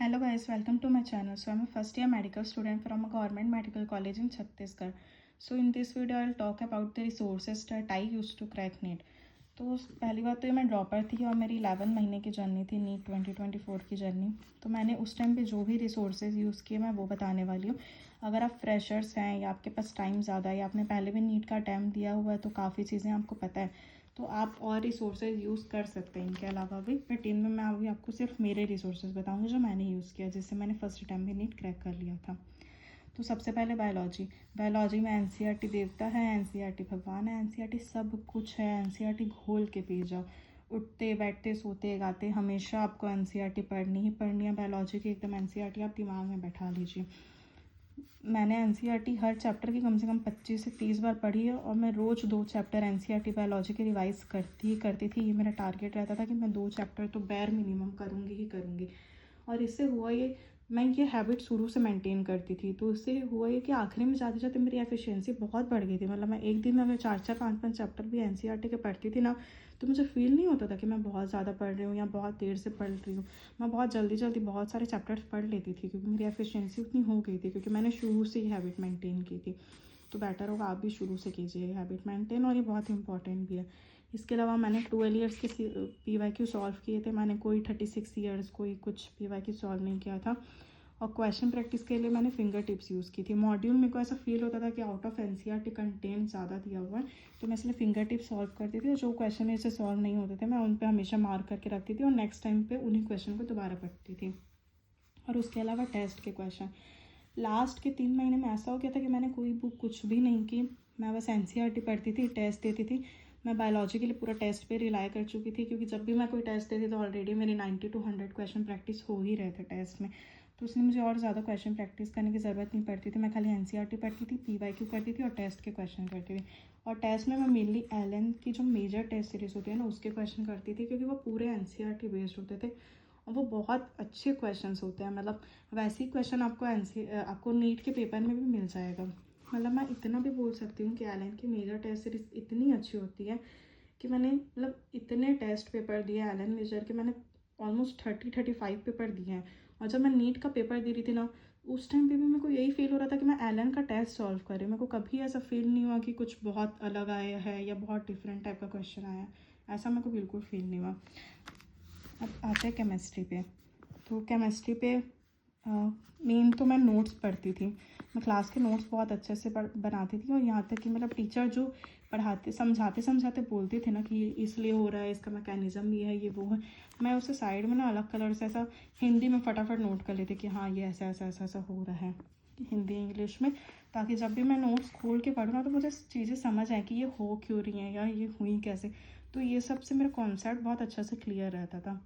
Hello guys, welcome to my channel. So I'm a first year medical student from a government medical college in Chhattisgarh. So in this video I'll talk about the resources that I used to crack NEET. तो पहली बात तो ये मैं dropper थी और मेरी 11 महीने की जर्नी थी नीट 2024 की जर्नी। तो मैंने उस टाइम पे जो भी रिसोर्सेज यूज़ किए मैं वो बताने वाली हूँ। अगर आप फ्रेशर्स हैं या आपके पास टाइम ज़्यादा है या आपने पहले भी नीट का अटैम्प्ट दिया हुआ है तो काफ़ी चीज़ें आपको पता है, तो आप और रिसोर्सेज यूज़ कर सकते हैं इनके अलावा भी। बट इनमें मैं अभी आपको सिर्फ मेरे रिसोर्सेज बताऊँगी जो मैंने यूज़ किया, जिससे मैंने फर्स्ट अटैम्प्ट में नीट क्रैक कर लिया था। तो सबसे पहले बायोलॉजी में एनसीईआरटी देवता है, एनसीईआरटी भगवान है, एनसीईआरटी सब कुछ है। एनसीईआरटी घोल के पी जाओ, उठते बैठते सोते गाते हमेशा आपको एनसीईआरटी पढ़नी ही पढ़नी है। बायोलॉजी की एकदम एनसीईआरटी आप दिमाग में बैठा लीजिए। मैंने एनसीईआरटी हर चैप्टर की कम से कम 25 से 30 बार पढ़ी है और मैं रोज़ 2 चैप्टर एनसीईआरटी बायोलॉजी के रिवाइज़ करती थी। ये मेरा टारगेट रहता था कि मैं 2 चैप्टर तो बैर मिनिमम करूँगी ही करूँगी। और इससे हुआ ये, मैं ये हैबिट शुरू से मेंटेन करती थी, तो इससे हुआ ये कि आखिरी में जाते जाते मेरी एफिशिएंसी बहुत बढ़ गई थी। मतलब मैं एक दिन में अगर 4-4 5-5 चैप्टर भी एनसीईआरटी के पढ़ती थी ना, तो मुझे फील नहीं होता था कि मैं बहुत ज़्यादा पढ़ रही हूँ या बहुत देर से पढ़ रही हूँ। मैं बहुत जल्दी जल्दी बहुत सारे चैप्टर्स पढ़ लेती थी क्योंकि मेरी एफिशिएंसी उतनी हो गई थी, क्योंकि मैंने शुरू से ही हैबिट मेंटेन की थी। तो बेटर होगा आप भी शुरू से कीजिए हैबिट मेंटेन, और ये बहुत इंपॉर्टेंट भी है। इसके अलावा मैंने 12 ईयर्स के PYQ सॉल्व किए थे। मैंने कोई 36 ईयर्स कोई कुछ PYQ सॉल्व नहीं किया था। और क्वेश्चन प्रैक्टिस के लिए मैंने फिंगर टिप्स यूज़ की थी। मॉड्यूल मेरे को ऐसा फील होता था कि आउट ऑफ एनसीईआरटी कंटेंट ज़्यादा दिया हुआ है, तो मैं इसलिए फिंगर टिप्स सॉल्व करती थी। और जो क्वेश्चन मेरे से सॉल्व नहीं होते थे मैं उन पर हमेशा मार्क करके रखती थी और नेक्स्ट टाइम पे उन्हीं क्वेश्चन को दोबारा पढ़ती थी। और उसके अलावा टेस्ट के क्वेश्चन, लास्ट के 3 महीने में ऐसा हो गया था कि मैंने कोई बुक कुछ भी नहीं की, मैं बस एनसीईआरटी पढ़ती थी, टेस्ट देती थी। मैं बायोलॉजी के लिए पूरा टेस्ट पे रिलाई कर चुकी थी, क्योंकि जब भी मैं कोई टेस्ट देती तो ऑलरेडी मेरी 90 to 100 क्वेश्चन प्रैक्टिस हो ही रहे थे टेस्ट में। तो उसने मुझे और ज़्यादा क्वेश्चन प्रैक्टिस करने की ज़रूरत नहीं पड़ती थी। मैं खाली एनसीईआरटी पढ़ती थी, PYQ करती थी और टेस्ट के क्वेश्चन करती थी। और टेस्ट में मैं मेनली एलन की जो मेजर टेस्ट सीरीज़ होती है ना उसके क्वेश्चन करती थी, क्योंकि वो पूरे एनसीईआरटी बेस्ड होते थे और वो बहुत अच्छे क्वेश्चंस होते हैं। मतलब वैसे ही क्वेश्चन आपको नीट के पेपर में भी मिल जाएगा। मतलब मैं इतना भी बोल सकती हूँ कि एलन की मेजर टेस्ट सीरीज इतनी अच्छी होती है कि मैंने मतलब इतने टेस्ट पेपर दिए एलन मेजर के, मैंने ऑलमोस्ट 30-35 पेपर दिए हैं। और जब मैं नीट का पेपर दे रही थी ना, उस टाइम पे भी मेरे को यही फील हो रहा था कि मैं एलन का टेस्ट सॉल्व कर रही हूँ। मेरे को कभी ऐसा फील नहीं हुआ कि कुछ बहुत अलग आया है या बहुत डिफरेंट टाइप का क्वेश्चन आया है। ऐसा मेरे को बिल्कुल फील नहीं हुआ। अब आते हैं केमिस्ट्री पे। तो केमिस्ट्री पे मेन तो मैं नोट्स पढ़ती थी। मैं क्लास के नोट्स बहुत अच्छे से बनाती थी, और यहाँ तक कि मतलब टीचर जो पढ़ाते समझाते समझाते बोलते थे ना कि ये इसलिए हो रहा है, इसका मैकेनिज़्म ये है, ये वो है, मैं उसे साइड में ना अलग कलर से ऐसा हिंदी में फटाफट नोट कर लेती कि हाँ ये ऐसा ऐसा ऐसा ऐसा हो रहा है, हिंदी इंग्लिश में, ताकि जब भी मैं नोट्स खोल के पढ़ूँ ना तो मुझे चीज़ें समझ आए कि ये हो क्यों रही हैं या ये हुई कैसे। तो ये सब से मेरा कॉन्सेप्ट बहुत अच्छा से क्लियर रहता था।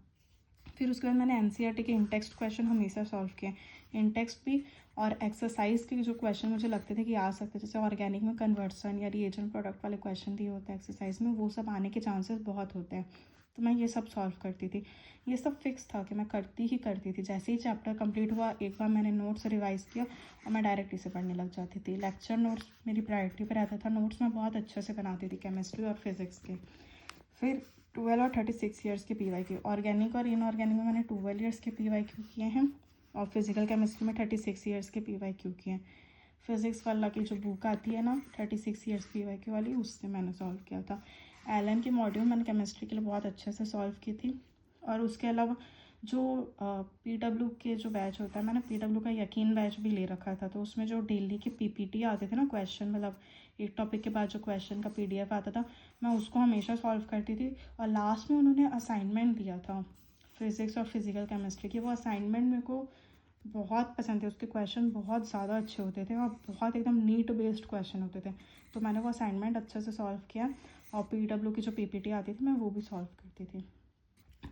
फिर उसके बाद मैंने एनसीईआरटी के इनटेक्स्ट क्वेश्चन हमेशा सॉल्व किए। इनटेक्स्ट भी और एक्सरसाइज के जो क्वेश्चन मुझे लगते थे कि आ सकते, जैसे ऑर्गेनिक में कन्वर्सन या रिएजेंट प्रोडक्ट वाले क्वेश्चन दिए होते हैं एक्सरसाइज में, वो सब आने के चांसेस बहुत होते हैं। तो मैं ये सब सॉल्व करती थी। ये सब फिक्स था कि मैं करती ही करती थी। जैसे ही चैप्टर कंप्लीट हुआ एक बार मैंने नोट्स रिवाइज़ किया और मैं डायरेक्ट इसे पढ़ने लग जाती थी। लेक्चर नोट्स मेरी प्रायोरिटी पर रहता था। नोट्स मैं बहुत अच्छे से बनाती थी केमिस्ट्री और फिज़िक्स के। फिर 12 और 36 ईयर्स के PYQ, ऑर्गेनिक और इनऑर्गेनिक में मैंने 12 ईयर्स के PYQ किए हैं और फिजिकल केमिस्ट्री में 36 ईयर्स के PYQ किए हैं। फिज़िक्स वाला की जो बुक आती है ना 36 ईयर्स PYQ वाली, उससे मैंने सॉल्व किया था। एलन की मॉड्यूल मैंने केमिस्ट्री के लिए बहुत अच्छे से सॉल्व की थी। और उसके अलावा जो PW के जो बैच होता है, मैंने PW का यकीन बैच भी ले रखा था। तो उसमें जो डेली के PPT आते थे ना क्वेश्चन, मतलब एक टॉपिक के बाद जो क्वेश्चन का PDF आता था, मैं उसको हमेशा सॉल्व करती थी। और लास्ट में उन्होंने असाइनमेंट दिया था फिज़िक्स और फिज़िकल केमिस्ट्री की, वो असाइनमेंट मेरे को बहुत पसंद थे। उसके क्वेश्चन बहुत ज़्यादा अच्छे होते थे और बहुत एकदम नीट बेस्ड क्वेश्चन होते थे। तो मैंने वो असाइनमेंट अच्छे से सॉल्व किया और PW की जो PPT आती थी मैं वो भी सॉल्व करती थी।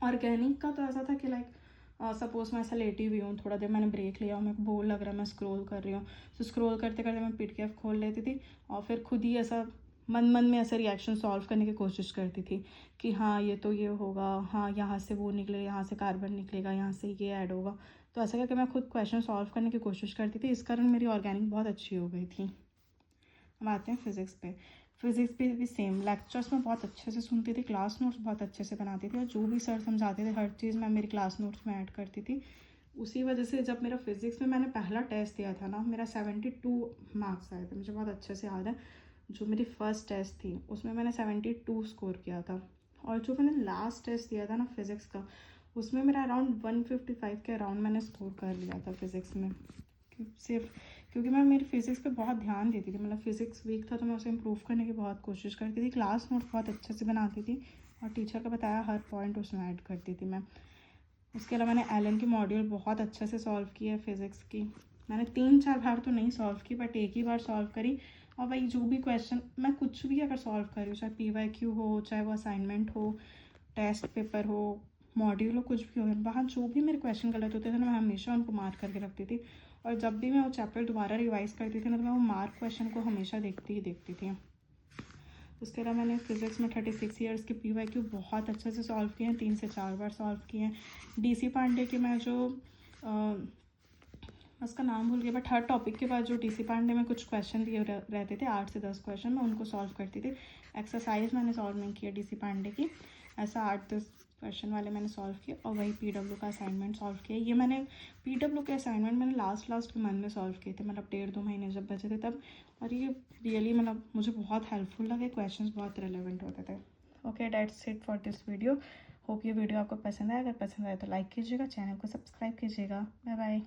ऑर्गेनिक का तो ऐसा था कि लाइक सपोज मैं ऐसा लेटी हुई हूँ, थोड़ा देर मैंने ब्रेक लिया और मेरे को बोर लग रहा है, मैं स्क्रॉल कर रही हूँ, तो स्क्रॉल करते करते मैं PDF खोल लेती थी और फिर खुद ही ऐसा मन मन में ऐसा रिएक्शन सॉल्व करने की कोशिश करती थी कि हाँ ये तो ये होगा, हाँ यहाँ से वो निकले, यहाँ से कार्बन निकलेगा, यहाँ से ये ऐड होगा। तो ऐसा करके मैं खुद क्वेश्चन सॉल्व करने की कोशिश करती थी। इस कारण मेरी ऑर्गेनिक बहुत अच्छी हो गई थी। अब आते हैं फिज़िक्स पे। फिज़िक्स पे भी सेम, लेक्चर्स में बहुत अच्छे से सुनती थी, क्लास नोट्स बहुत अच्छे से बनाती थी और जो भी सर समझाते थे हर चीज़ मैं मेरी क्लास नोट्स में ऐड करती थी। उसी वजह से जब मेरा फिज़िक्स में मैंने पहला टेस्ट दिया था ना, मेरा 72 मार्क्स आए थे, मुझे बहुत अच्छे से याद है। जो मेरी फ़र्स्ट टेस्ट थी उसमें मैंने 72 स्कोर किया था, और जो मैंने लास्ट टेस्ट दिया था ना फिज़िक्स का, उसमें मेरा अराउंड 155 के अराउंड मैंने स्कोर कर लिया था फिज़िक्स में। सिर्फ क्योंकि मैं मेरी फिज़िक्स पे बहुत ध्यान देती थी, मतलब फिज़िक्स वीक था तो मैं उसे इम्प्रूव करने की बहुत कोशिश करती थी, क्लास नोट बहुत अच्छे से बनाती थी, और टीचर का बताया हर पॉइंट उसमें ऐड करती थी मैं। उसके अलावा मैंने एलन की मॉड्यूल बहुत अच्छे से सॉल्व की है फिज़िक्स की। मैंने 3-4 बार तो नहीं सॉल्व की, बट एक ही बार सॉल्व करी, और भाई जो भी क्वेश्चन मैं कुछ भी अगर सॉल्व कर रही हूँ, चाहे PYQ हो, चाहे वो असाइनमेंट हो, टेस्ट पेपर हो, मॉड्यूल हो, कुछ भी हो, वहाँ जो भी मेरे क्वेश्चन गलत होते थे ना, मैं हमेशा उनको मार्क करके रखती थी, और जब भी मैं वो चैप्टर दोबारा रिवाइज करती थी ना, तो मैं वो मार्क क्वेश्चन को हमेशा देखती ही देखती थी। उसके अलावा मैंने फिज़िक्स में 36 ईयर्स के PYQ बहुत अच्छे से सॉल्व किए हैं, 3 से 4 बार सॉल्व किए हैं। DC पांडे के मैं जो उसका नाम भूल गया, बट हर टॉपिक के बाद जो DC पांडे में कुछ क्वेश्चन दिए रहते थे, 8 से 10 क्वेश्चन, मैं उनको सॉल्व करती थी। एक्सरसाइज मैंने सॉल्व नहीं किया DC पांडे की, ऐसा 8-10 क्वेश्चन वाले मैंने सॉल्व किए, और वही PW का असाइनमेंट सॉल्व किया। ये मैंने PW के असाइनमेंट मैंने लास्ट के मंथ में सॉल्व किए थे, मतलब 1.5-2 महीने जब बचे थे तब, और ये रियली मतलब मुझे बहुत हेल्पफुल लगे, क्वेश्चंस बहुत रिलेवेंट होते थे। Okay, that's it for this video. Hope ये वीडियो आपको पसंद आया। अगर पसंद आया तो लाइक कीजिएगा, चैनल को सब्सक्राइब कीजिएगा। Bye bye.